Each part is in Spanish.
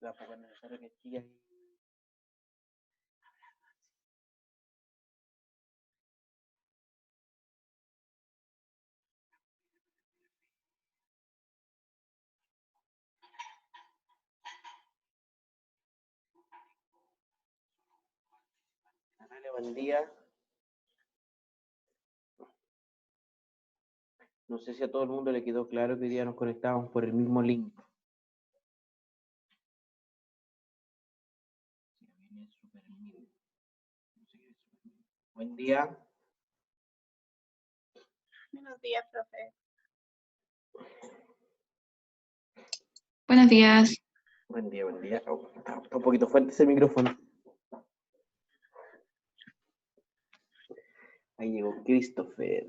Tampoco es necesario que siga ahí. Dale, buen día. No sé si a todo el mundo le quedó claro que hoy día nos conectábamos por el mismo link. Buen día. Buenos días, profe. Buenos días. Buen día, buen día. Oh, está un poquito fuerte ese micrófono. Ahí llegó Christopher.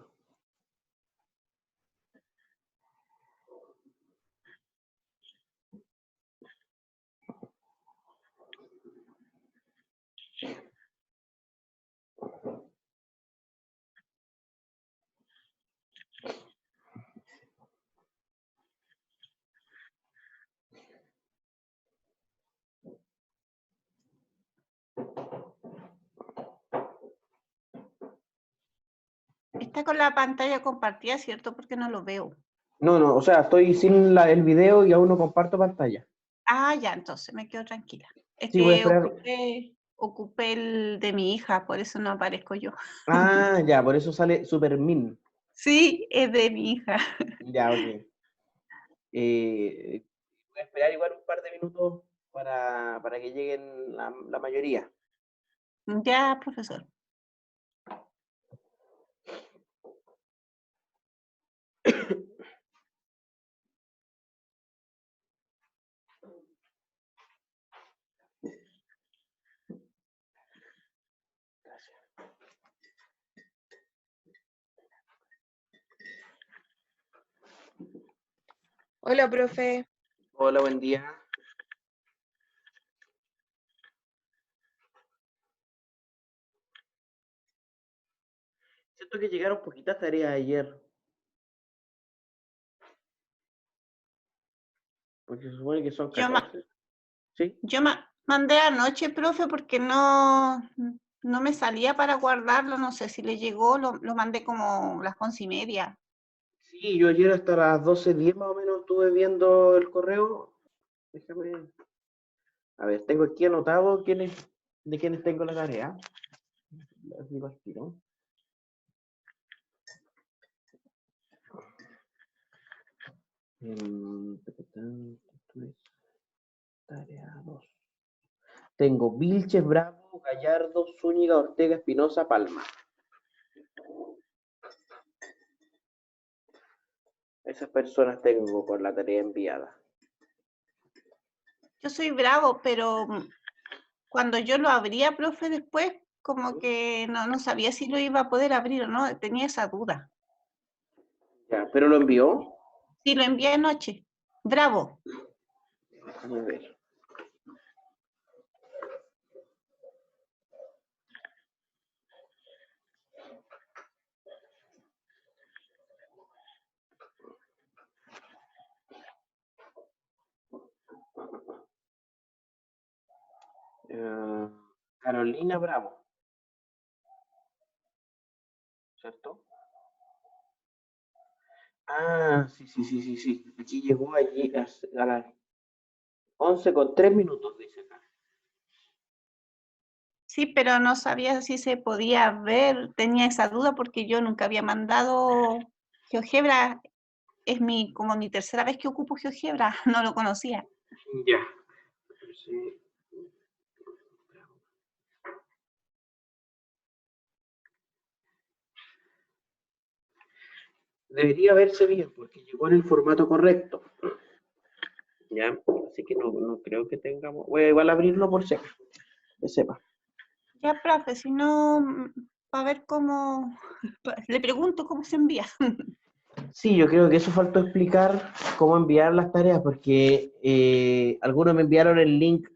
Está con la pantalla compartida, ¿cierto? Porque no lo veo. No, o sea, estoy sin el video y aún no comparto pantalla. Ah, ya, entonces me quedo tranquila. Es Sí, voy a que esperar. ocupé el de mi hija, por eso no aparezco yo. Ah, ya, por eso sale Supermin. Sí, es de mi hija. Ya, ok. Voy a esperar igual un par de minutos para que lleguen la mayoría. Ya, profesor. Hola, profe. Hola, buen día. Siento que llegaron poquitas tareas ayer. Porque se supone que son Yo, 14. ¿Sí? mandé anoche, profe, porque no me salía para guardarlo. No sé si le llegó, lo mandé como las 11:30. Sí, yo ayer hasta las 12:10 más o menos estuve viendo el correo. Déjame. A ver, tengo aquí anotado de quiénes tengo la tarea. Les digo al tiro. Tarea 2. Tengo Vilches, Bravo, Gallardo, Zúñiga, Ortega, Espinosa, Palma. Esas personas tengo con la tarea enviada. Yo soy Bravo, pero cuando yo lo abría, profe, después, como que no sabía si lo iba a poder abrir o no, tenía esa duda. Ya, ¿pero lo envió? Sí, lo envié anoche. Bravo. Déjame ver. Carolina Bravo. ¿Cierto? Ah, sí. Aquí llegó allí a las 11:03, dice acá. Sí, pero no sabía si se podía ver, tenía esa duda porque yo nunca había mandado GeoGebra. Es como mi tercera vez que ocupo GeoGebra, no lo conocía. Ya. Sí. Debería verse bien porque llegó en el formato correcto. Ya, así que no creo que tengamos. Voy a igual abrirlo por si acaso, que sepa. Ya, profe, si no, para ver cómo, le pregunto cómo se envía. Sí, yo creo que eso faltó explicar cómo enviar las tareas, porque algunos me enviaron el link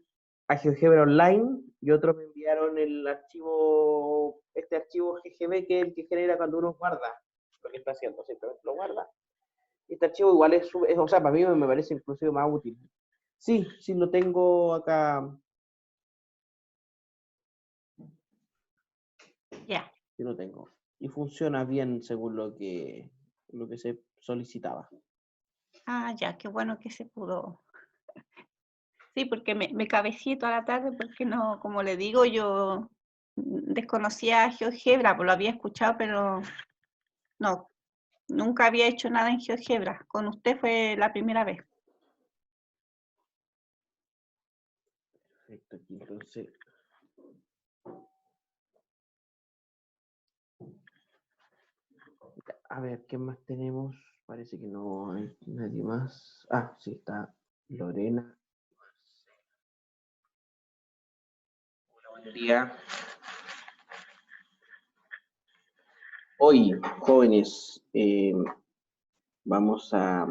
a GeoGebra Online y otros me enviaron este archivo GGB, que es el que genera cuando uno guarda lo que está haciendo, simplemente lo guarda. Este archivo igual o sea, para mí me parece inclusive más útil, Sí, sí lo tengo acá. Ya. Sí lo tengo. Y funciona bien según lo que se solicitaba. Ah, ya, qué bueno que se pudo. Sí, porque me cabecié toda la tarde porque no, como le digo, yo desconocía GeoGebra, pues lo había escuchado, pero no, nunca había hecho nada en GeoGebra. Con usted fue la primera vez. Perfecto, aquí entonces. A ver, ¿qué más tenemos? Parece que no hay nadie más. Ah, sí, está Lorena. Hola, buen día. Hoy, jóvenes, vamos a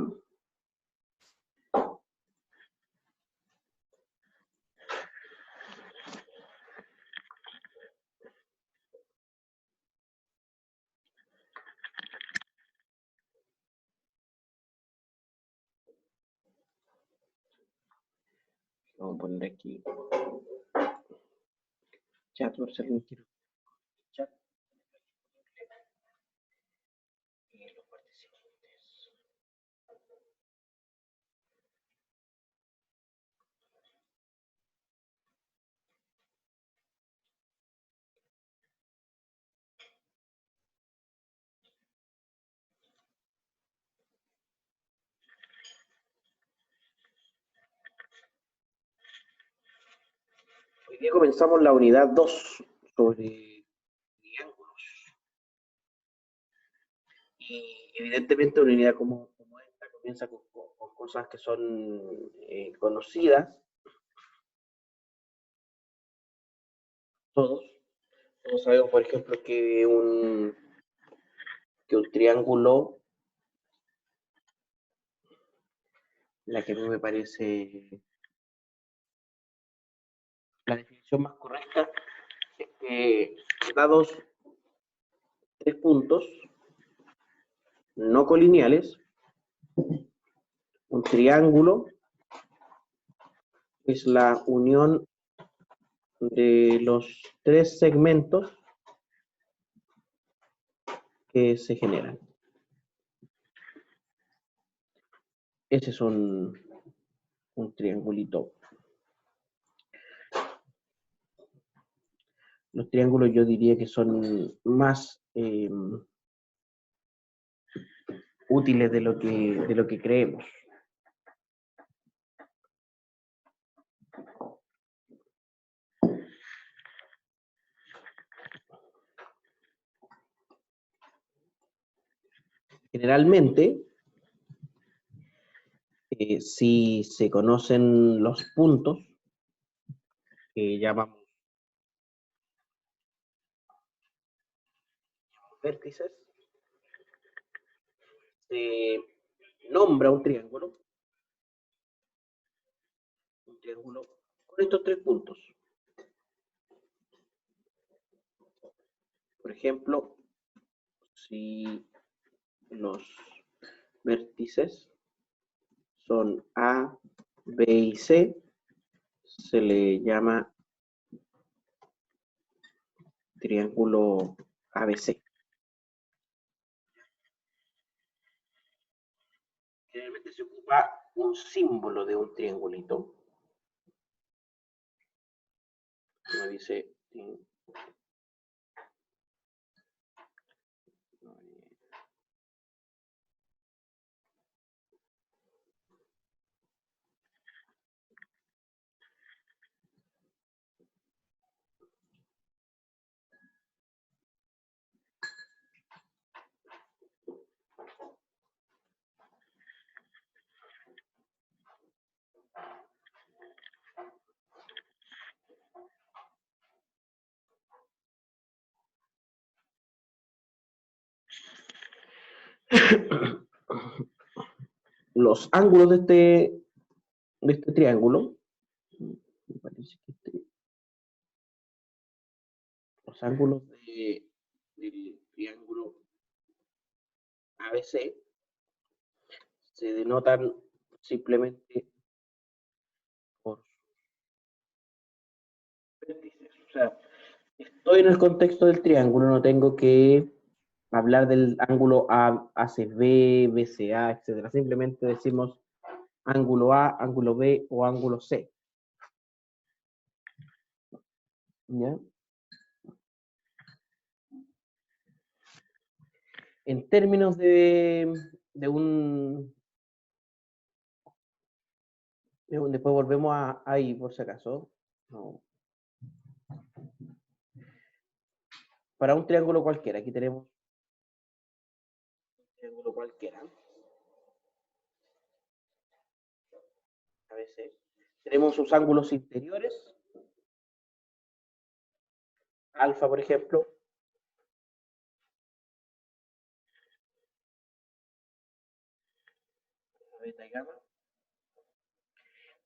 vamos a poner aquí chat por si alguien quiere chat. Los participantes. Hoy día comenzamos la unidad 2 sobre triángulos. Y evidentemente una unidad como esta comienza con cosas que son conocidas. Todos sabemos, por ejemplo, que un triángulo, la que a mí me parece la definición más correcta, es que dados tres puntos no colineales, un triángulo es la unión de los tres segmentos que se generan. Ese es un triangulito. Los triángulos yo diría que son más útiles de lo que creemos. Generalmente, si se conocen los puntos que llamamos vértices, se nombra un triángulo con estos tres puntos. Por ejemplo, si los vértices son A, B y C, se le llama triángulo ABC. Generalmente se ocupa un símbolo de un triangulito. Como dice los ángulos de este triángulo, me parece que los ángulos del triángulo ABC se denotan simplemente sea, estoy en el contexto del triángulo, no tengo que hablar del ángulo ACB, BCA, etcétera. Simplemente decimos ángulo A, ángulo B o ángulo C. ¿Ya? En términos de un... Después volvemos a ahí, por si acaso. No. Para un triángulo cualquiera, aquí tenemos un triángulo cualquiera. A veces tenemos sus ángulos interiores. Alfa, por ejemplo. Beta y gamma.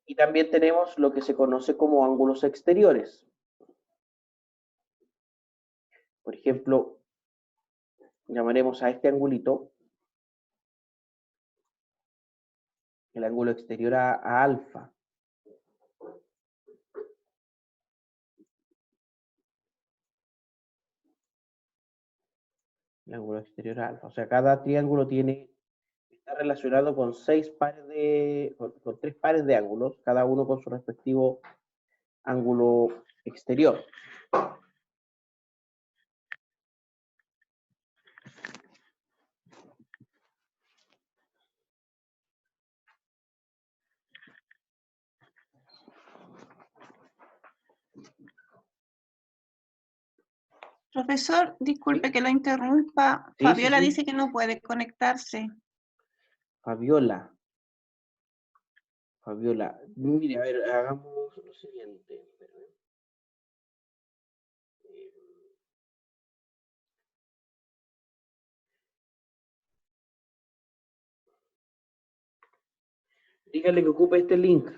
Y también tenemos lo que se conoce como ángulos exteriores. Por ejemplo, llamaremos a este angulito el ángulo exterior a alfa. El ángulo exterior a alfa. O sea, cada triángulo está relacionado con con 3 pares de ángulos, cada uno con su respectivo ángulo exterior. Profesor, disculpe ¿Sí? que lo interrumpa. Sí, sí, Fabiola sí. dice que no puede conectarse. Fabiola, mire, a ver, hagamos lo siguiente. Dígale que ocupe este link.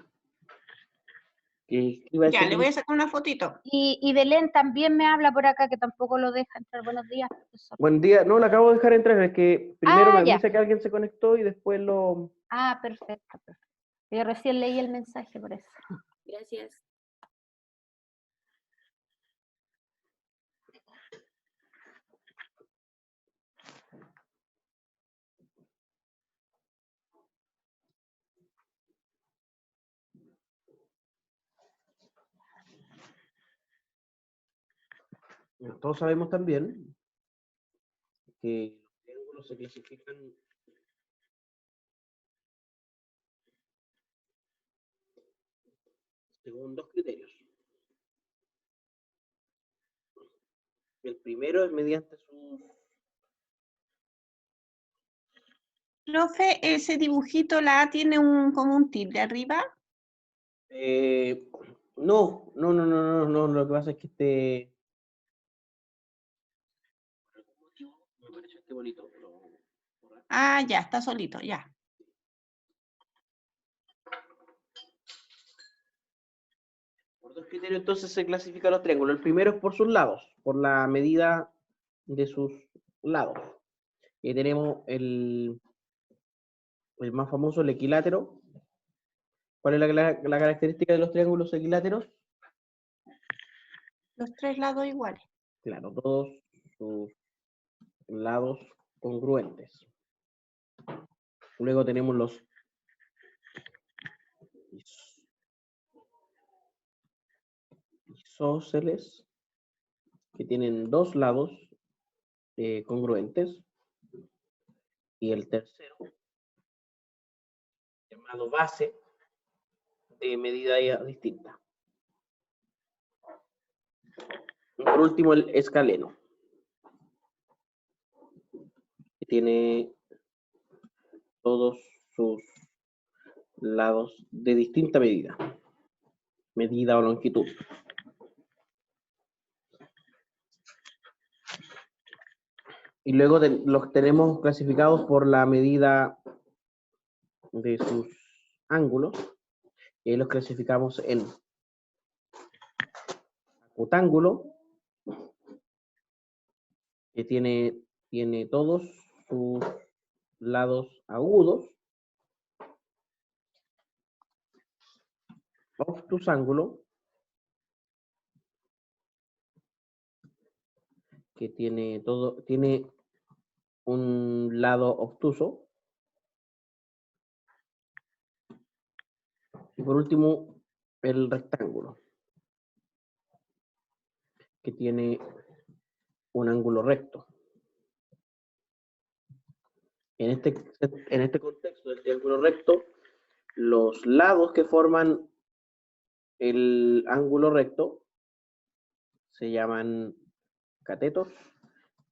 Que escriba ese Ya, le voy a link. sacar una fotito. Y Belén también me habla por acá, que tampoco lo deja entrar. Buenos días, profesor. Buen día. No, la acabo de dejar entrar. Es que primero me Ya. avisa que alguien se conectó y después lo... Perfecto, perfecto. Yo recién leí el mensaje por eso. Gracias. Todos sabemos también que los triángulos se clasifican según 2 criterios. El primero es mediante sus... Profe, ese dibujito, la A tiene como un tilde arriba. No, lo que pasa es que me pareció bonito. Ya, está solito, ya. Por 2 criterios entonces se clasifican los triángulos. El primero es por sus lados, por la medida de sus lados. Y tenemos el más famoso, el equilátero. ¿Cuál es la característica de los triángulos equiláteros? Los 3 lados iguales. Claro, todos sus lados congruentes. Luego tenemos los isósceles, que tienen 2 lados congruentes. Y el tercero, llamado base, de medida distinta. Y por último, el escaleno, que tiene todos sus lados de distinta medida o longitud. Y luego los tenemos clasificados por la medida de sus ángulos, y ahí los clasificamos en acutángulo, que tiene todos sus lados agudos, obtusángulo, que tiene un lado obtuso. Y por último, el rectángulo, que tiene un ángulo recto. En este contexto del triángulo recto, los lados que forman el ángulo recto se llaman catetos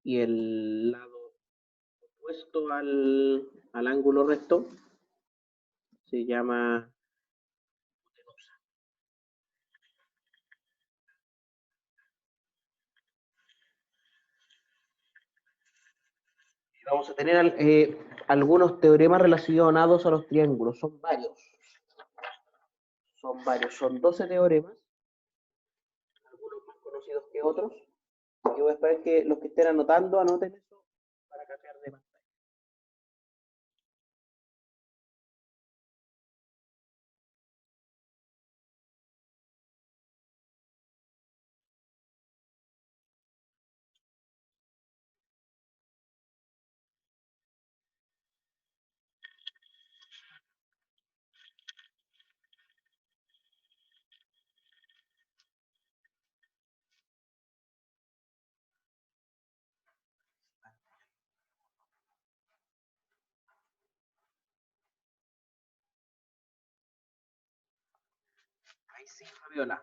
y el lado opuesto al ángulo recto se llama hipotenusa. Vamos a tener algunos teoremas relacionados a los triángulos. Son varios. Son 12 teoremas. Algunos más conocidos que otros. Yo voy a esperar que los que estén anotando, anoten eso para cambiar de pantalla. Ahí sí, Fabiola.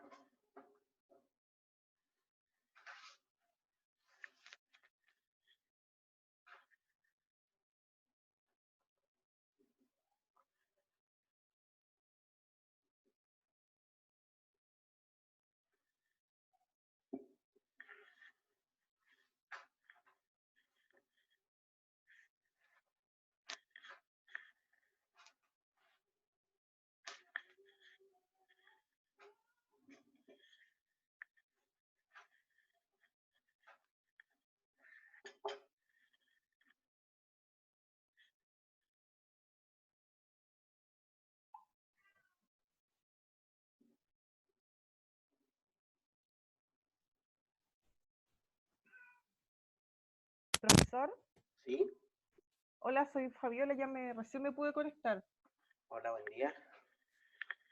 Profesor, ¿Sí? hola, soy Fabiola, recién me pude conectar. Hola, buen día.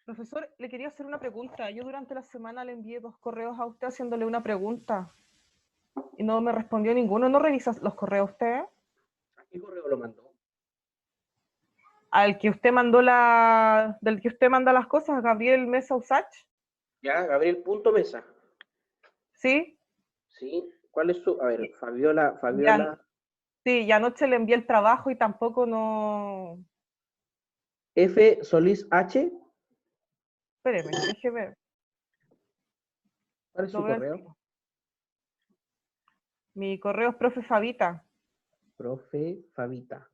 Profesor, le quería hacer una pregunta. Yo durante la semana le envié 2 correos a usted haciéndole una pregunta y no me respondió ninguno. ¿No revisa los correos usted? ¿A qué correo lo mandó? Al que usted del que usted manda las cosas, Gabriel Mesa Usach, Ya, Gabriel.mesa. ¿sí? ¿Sí? ¿Cuál es su...? A ver, Fabiola. Sí, y anoche le envié el trabajo y tampoco no... F. Solís H. Espéreme, déjeme ver. ¿Cuál es Lo su veo al correo? tiro. Mi correo es profe Fabita. Profe Fabita.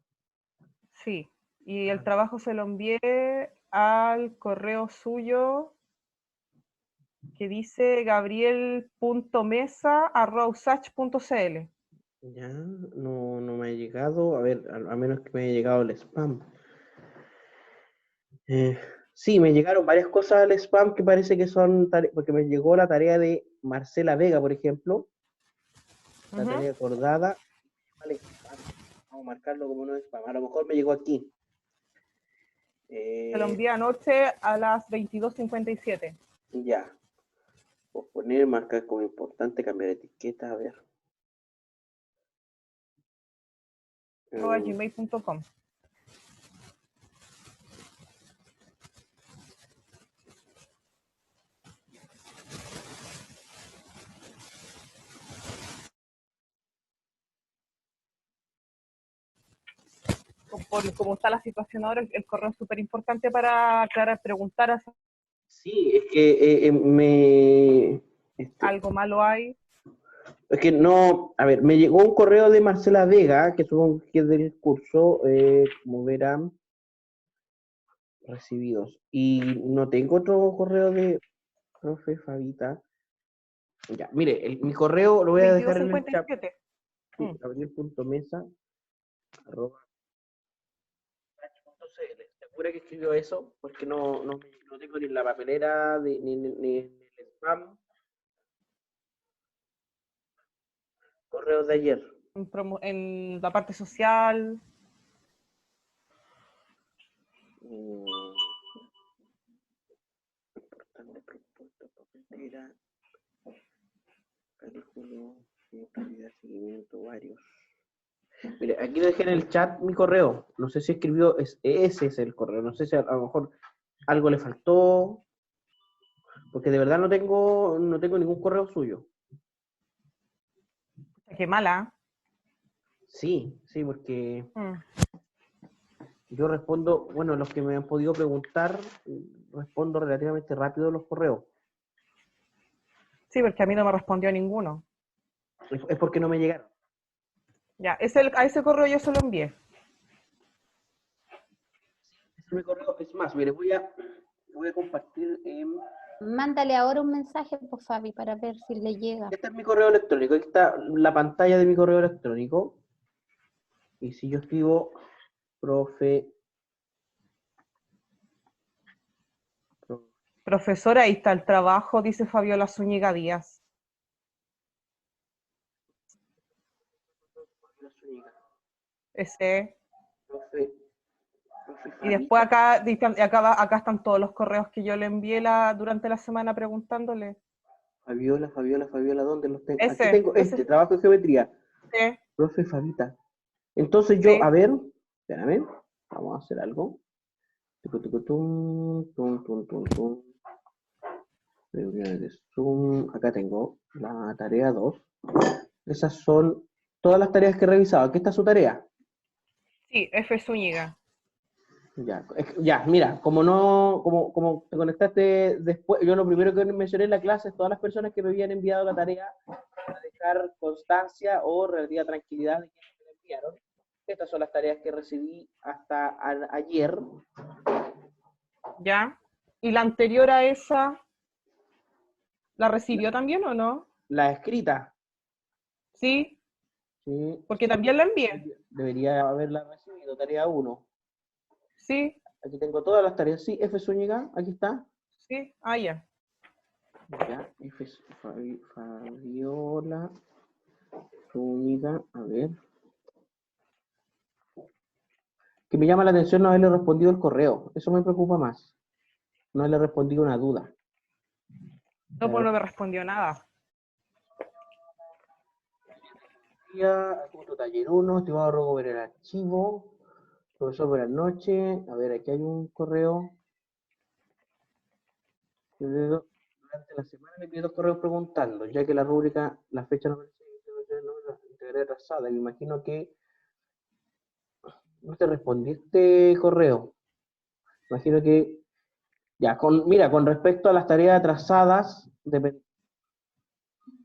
Sí, y el trabajo se lo envié al correo suyo que dice gabriel.mesa@usach.cl. Ya, no me ha llegado. A ver, a menos que me haya llegado el spam. Sí, me llegaron varias cosas al spam que parece que son porque me llegó la tarea de Marcela Vega, por ejemplo. La tarea acordada. Vale, vamos a marcarlo como no es spam. A lo mejor me llegó aquí. Se lo envié anoche a las 22:57. Ya. Posponer, marcar como importante, cambiar etiqueta, a ver. @gmail.com. Por cómo está la situación ahora, el correo es súper importante para aclarar, preguntar si Sí, es que algo malo hay. es que no, a ver, me llegó un correo de Marcela Vega, que supongo que es del curso, como verán, recibidos. Y no tengo otro correo de profe Fabita. Ya, mire, mi correo lo voy a dejar en el chat. 22:57. Sí, gabriel.mesa@usach.cl. ¿Segura que escribió eso? Porque no tengo ni en la papelera, ni en el spam. correos de ayer. en la parte social. Mm, importante propuesta, papelera, cálculo, calidad, seguimiento, varios. Mire, aquí dejé en el chat mi correo. No sé si escribió, ese es el correo. No sé si a lo mejor algo le faltó, porque de verdad no tengo ningún correo suyo. Qué mala. Sí, porque Mm. yo respondo, bueno, los que me han podido preguntar, respondo relativamente rápido los correos. Sí, porque a mí no me respondió ninguno. Es porque no me llegaron. Ya, a ese correo yo se lo envié. Ese es mi correo. Es más, mire, voy a compartir. Mándale ahora un mensaje, pues, Fabi, para ver si le llega. Este es mi correo electrónico. Aquí está la pantalla de mi correo electrónico. Y si yo escribo, profe. Profesora, ahí está el trabajo, dice Fabiola Zúñiga Díaz. Ese. Profe Y después acá están todos los correos que yo le envié durante la semana preguntándole. Fabiola, ¿dónde los tengo? Aquí Ese, tengo trabajo de geometría. sí, Profe Fabita. Entonces sí. yo, a ver, espérame, vamos a hacer algo. Tucutucutum, tum, tum, tum, tum. Reuniones de Zoom. Acá tengo la tarea 2. Esas son todas las tareas que he revisado. Aquí está su tarea. Sí, F. Zúñiga. Ya, mira, como te conectaste después, yo lo primero que mencioné en la clase es todas las personas que me habían enviado la tarea para dejar constancia o relativa tranquilidad de quienes me la enviaron. Estas son las tareas que recibí hasta ayer. ¿Ya? ¿Y la anterior a esa, la recibió también o no? La escrita, Sí, sí, porque también la envié. debería haberla recibido, tarea 1. Sí, Aquí tengo todas las tareas. Sí, F. Zúñiga, aquí está. sí, ah, ya. Ya, Fabiola Zúñiga, a ver. Que me llama la atención no haberle respondido el correo. Eso me preocupa más. No haberle respondido una duda. No, pues no me respondió nada. Punto taller 1, estimado Rogo, ver el archivo. Profesor, buenas noches. A ver, aquí hay un correo. Durante la semana me envié 2 correos preguntando, ya que la rúbrica, la fecha no aparece, no integré atrasada. Me imagino que no te respondí este correo. Imagino que, ya, mira, con respecto a las tareas atrasadas,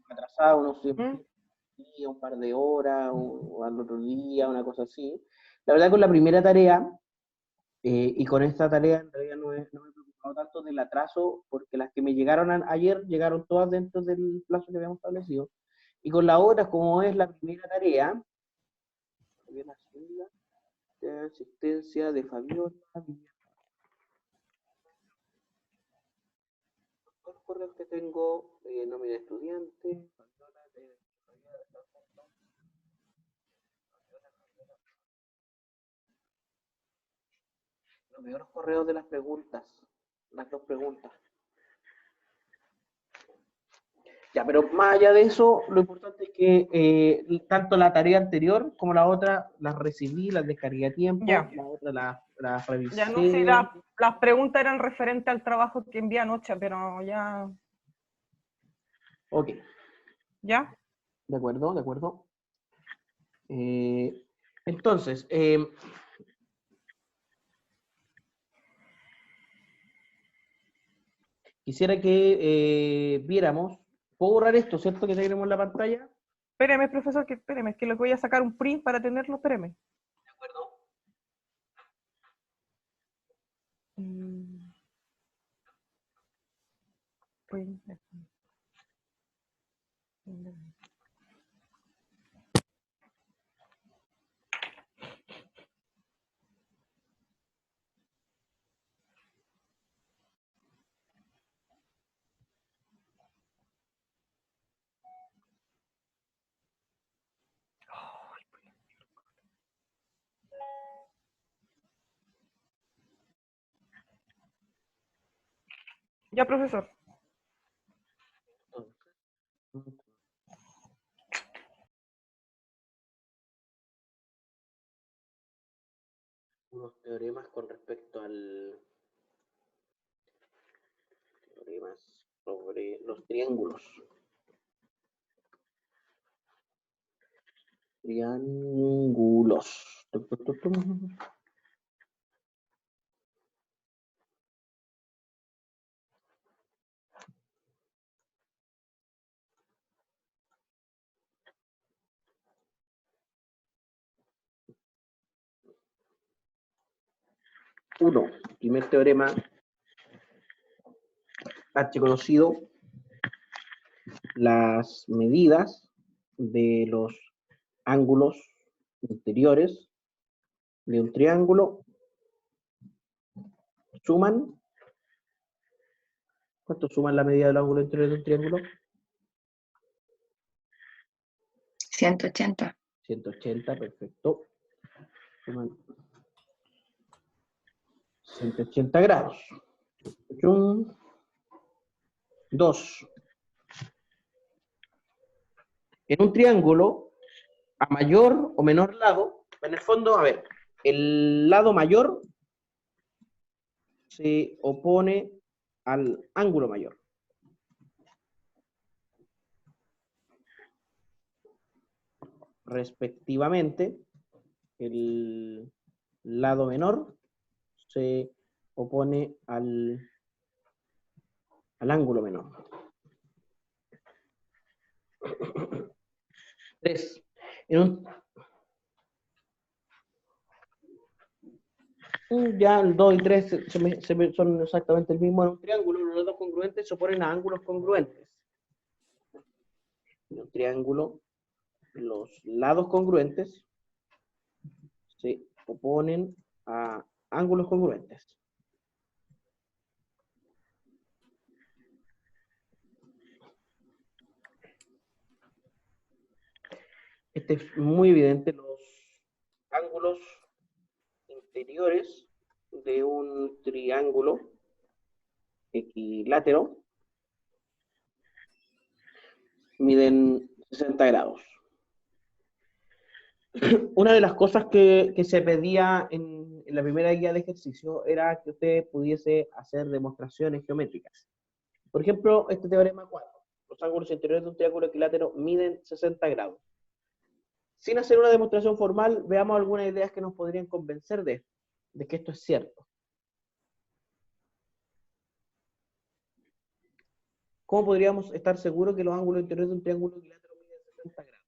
atrasadas unos ¿Mm? día, un par de horas, o al otro día, una cosa así. La verdad, con la primera tarea, y con esta tarea en realidad no me he preocupado tanto del atraso, porque las que me llegaron ayer llegaron todas dentro del plazo que habíamos establecido. Y con la otra, como es la primera tarea, la segunda, de asistencia de Fabiola, los correos que tengo, nómina de estudiante, Fabiola, los mejores correos de las preguntas, las 2 preguntas. Ya, pero más allá de eso, lo importante es que tanto la tarea anterior como la otra las recibí, las descargué a tiempo, Ya. la otra las revisé. Ya no sé, las preguntas eran referentes al trabajo que envié anoche, pero ya. Ok, ¿Ya? de acuerdo, de acuerdo. Entonces, quisiera que viéramos, ¿puedo borrar esto, cierto? Que tenemos en la pantalla. Espéreme, profesor, espéreme, que le voy a sacar un print para tenerlo, espéreme. De acuerdo. Print. Ya, profesor. Unos teoremas con respecto al teoremas sobre los triángulos. Triángulos. Uno, primer teorema archiconocido, las medidas de los ángulos interiores de un triángulo suman. ¿Cuánto suman la medida del ángulo interior de un triángulo? 180. 180, perfecto. Suman 180 grados. 2. En un triángulo, a mayor o menor lado, en el fondo, a ver, el lado mayor se opone al ángulo mayor. Respectivamente, el lado menor se opone al ángulo menor. 3. Ya el 2 y 3 son exactamente el mismo en un triángulo. Los lados congruentes se oponen a ángulos congruentes. En un triángulo, los lados congruentes se oponen a ángulos congruentes. Este es muy evidente, los ángulos interiores de un triángulo equilátero miden 60 grados. Una de las cosas que se pedía en la primera guía de ejercicio era que usted pudiese hacer demostraciones geométricas. Por ejemplo, este teorema 4. Los ángulos interiores de un triángulo equilátero miden 60 grados. Sin hacer una demostración formal, veamos algunas ideas que nos podrían convencer de que esto es cierto. ¿Cómo podríamos estar seguros que los ángulos interiores de un triángulo equilátero miden 60 grados?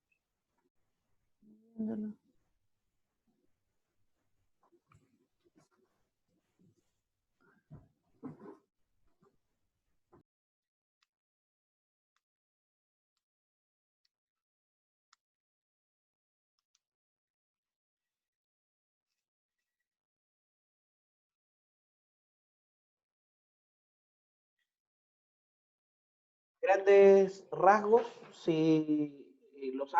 Grandes rasgos, si los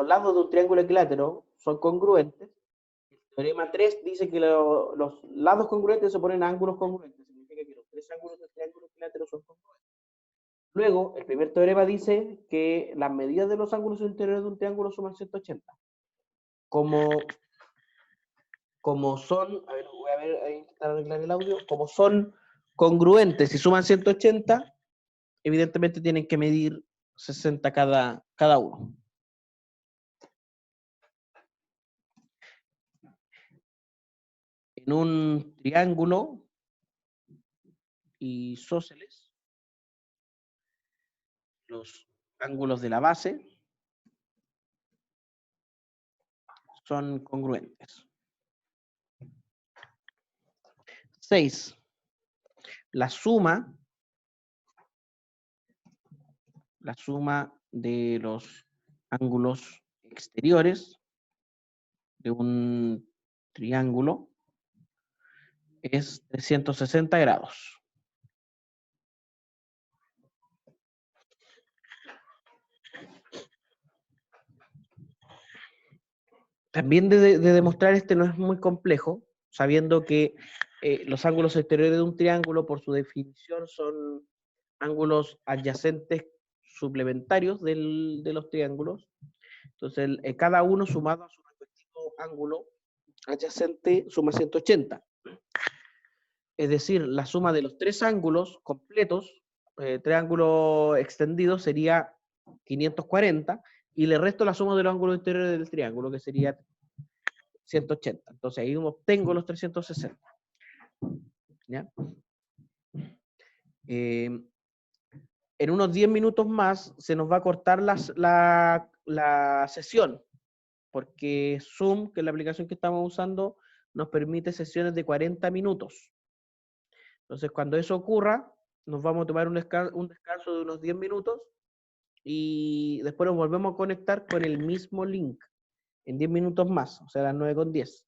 lados de un triángulo equilátero son congruentes, el teorema 3 dice que los lados congruentes se oponen a ángulos congruentes, significa que los tres ángulos del triángulo equilátero son congruentes. Luego, el primer teorema dice que las medidas de los ángulos interiores de un triángulo suman 180. Como son, a ver, voy a intentar arreglar el audio, como son congruentes y suman 180, evidentemente tienen que medir 60 cada uno. En un triángulo isósceles, los ángulos de la base son congruentes. 6. La suma de los ángulos exteriores de un triángulo es 360 grados. También de demostrar no es muy complejo, sabiendo que los ángulos exteriores de un triángulo, por su definición, son ángulos adyacentes suplementarios de los triángulos. Entonces, cada uno sumado a su respectivo ángulo adyacente suma 180. Es decir, la suma de los tres ángulos completos, tres ángulos extendidos, sería 540, y le resto la suma de los ángulos interiores del triángulo, que sería 180. Entonces ahí obtengo los 360. ¿Ya? En unos 10 minutos más se nos va a cortar la sesión, porque Zoom, que es la aplicación que estamos usando, nos permite sesiones de 40 minutos. Entonces, cuando eso ocurra, nos vamos a tomar un descanso de unos 10 minutos y después nos volvemos a conectar con el mismo link en 10 minutos más, o sea, a las 9:10.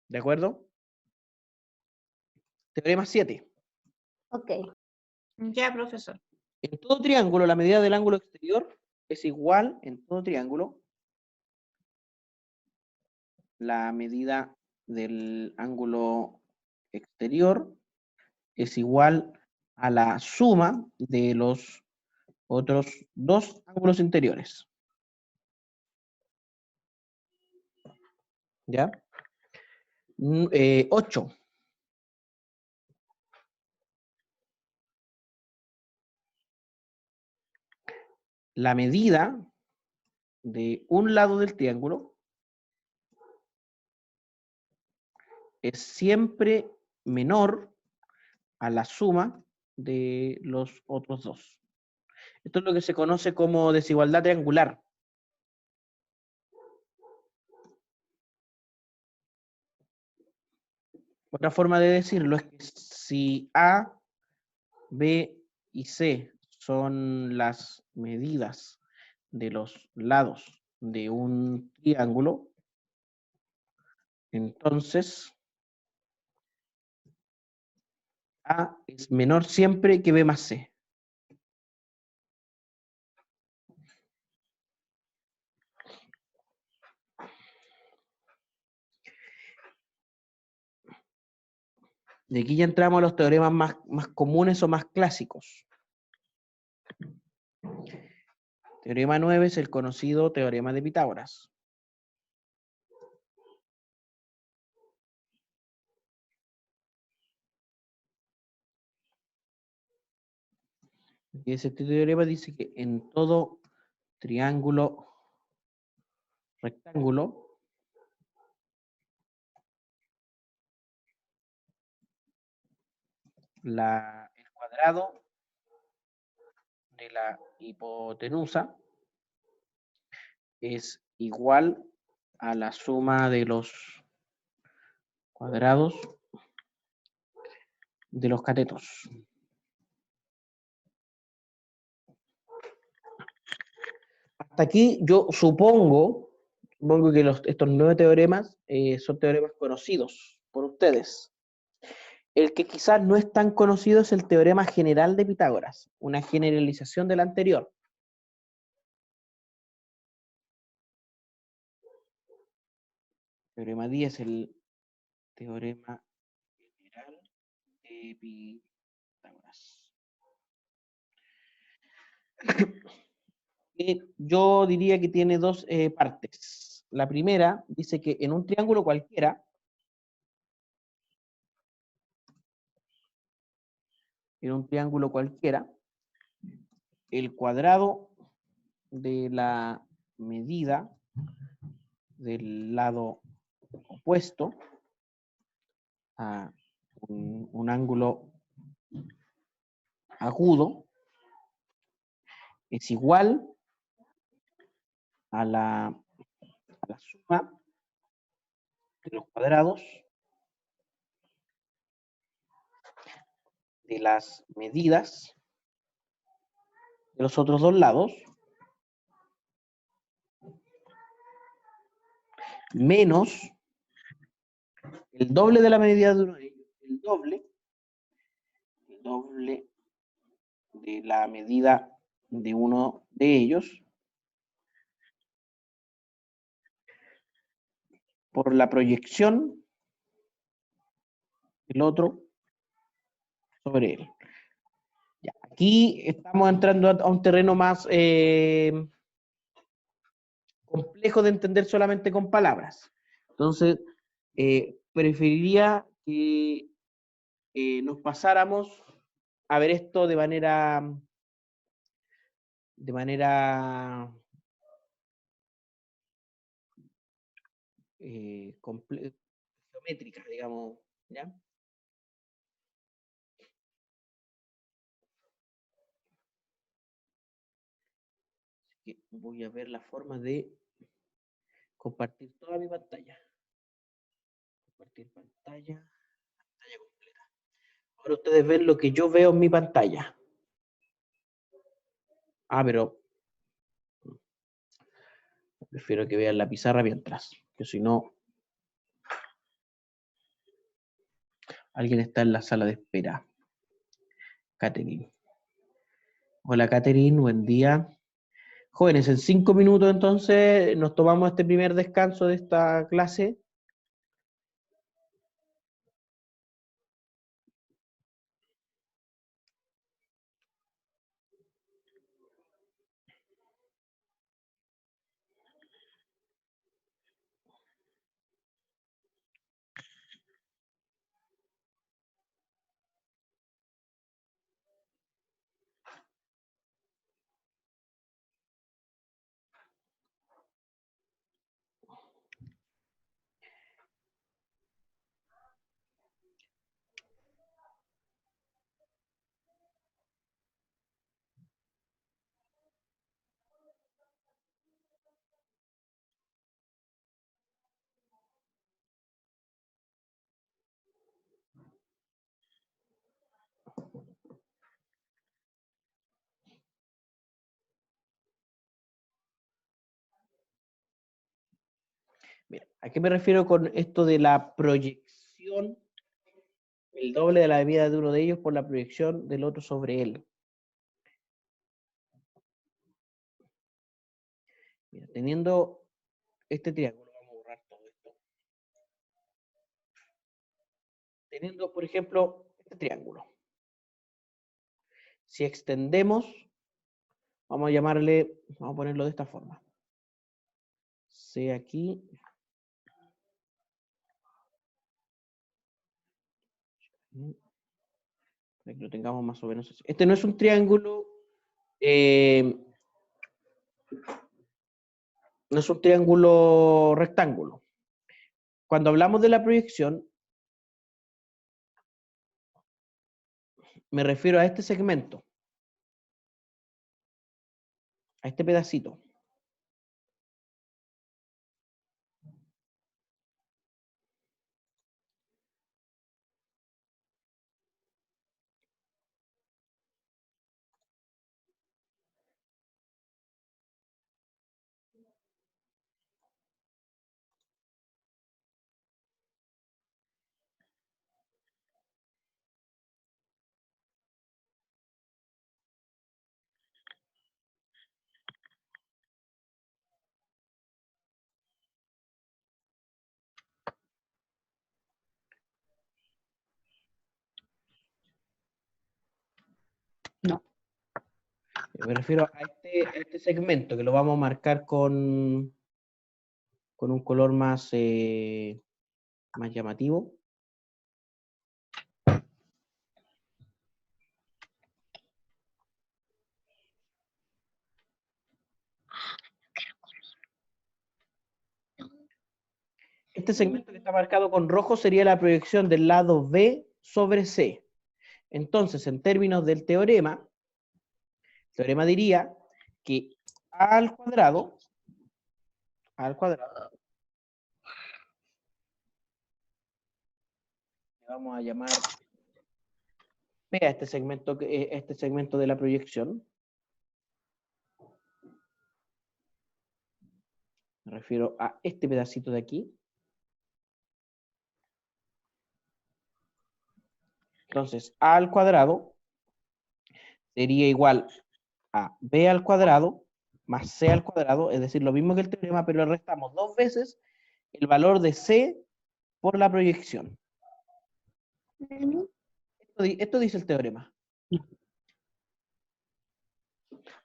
¿De acuerdo? Teorema 7. Ok. Ya, profesor. En todo triángulo, la medida del ángulo exterior es igual, en todo triángulo, la medida del ángulo exterior es igual a la suma de los otros dos ángulos interiores. ¿Ya? 8. La medida de un lado del triángulo es siempre menor a la suma de los otros dos. Esto es lo que se conoce como desigualdad triangular. Otra forma de decirlo es que si A, B y C son las medidas de los lados de un triángulo, entonces A es menor siempre que B más C. De aquí ya entramos a los teoremas más comunes o más clásicos. Teorema 9 es el conocido teorema de Pitágoras. Y ese teorema dice que en todo triángulo rectángulo, el cuadrado de la hipotenusa es igual a la suma de los cuadrados de los catetos. Hasta aquí yo supongo que estos 9 teoremas son teoremas conocidos por ustedes. El que quizás no es tan conocido es el teorema general de Pitágoras, una generalización del anterior. Teorema 10 es el teorema general de Pitágoras. Yo diría que tiene dos partes. La primera dice que en un triángulo cualquiera, el cuadrado de la medida del lado opuesto a un ángulo agudo es igual a la suma de los cuadrados de las medidas de los otros dos lados menos el doble de la medida de uno de ellos, el doble de la medida de uno de ellos por la proyección del otro sobre él. Aquí estamos entrando a un terreno más complejo de entender solamente con palabras. Entonces, preferiría que nos pasáramos a ver esto de manera geométrica, digamos, ¿ya? Así que voy a ver la forma de compartir toda mi pantalla. Compartir pantalla completa. Ahora ustedes ven lo que yo veo en mi pantalla. Ah, pero prefiero que vean la pizarra mientras, que si no, alguien está en la sala de espera. Catherine. Hola, Catherine, buen día. Jóvenes, en 5 minutos entonces nos tomamos este primer descanso de esta clase. Mira, ¿a qué me refiero con esto de la proyección? El doble de la medida de uno de ellos por la proyección del otro sobre él. Mira, teniendo este triángulo, vamos a borrar todo esto. Teniendo, por ejemplo, este triángulo. Si extendemos, vamos a llamarle, vamos a ponerlo de esta forma. C aquí. Para que lo tengamos más o menos así. Este no es un triángulo, no es un triángulo rectángulo. Cuando hablamos de la proyección, me refiero a este segmento, a este pedacito. No. Me refiero a este segmento que lo vamos a marcar con un color más, más llamativo. Este segmento que está marcado con rojo sería la proyección del lado B sobre C. Entonces, en términos del teorema, el teorema diría que A al cuadrado, le vamos a llamar P a este segmento de la proyección. Me refiero a este pedacito de aquí. Entonces, A al cuadrado sería igual a B al cuadrado más C al cuadrado, es decir, lo mismo que el teorema, pero le restamos 2 veces el valor de C por la proyección. Esto dice el teorema.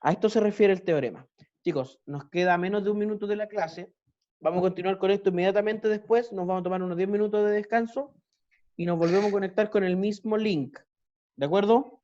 a esto se refiere el teorema. Chicos, nos queda menos de 1 minuto de la clase. Vamos a continuar con esto inmediatamente después. Nos vamos a tomar unos 10 minutos de descanso y nos volvemos a conectar con el mismo link. ¿De acuerdo?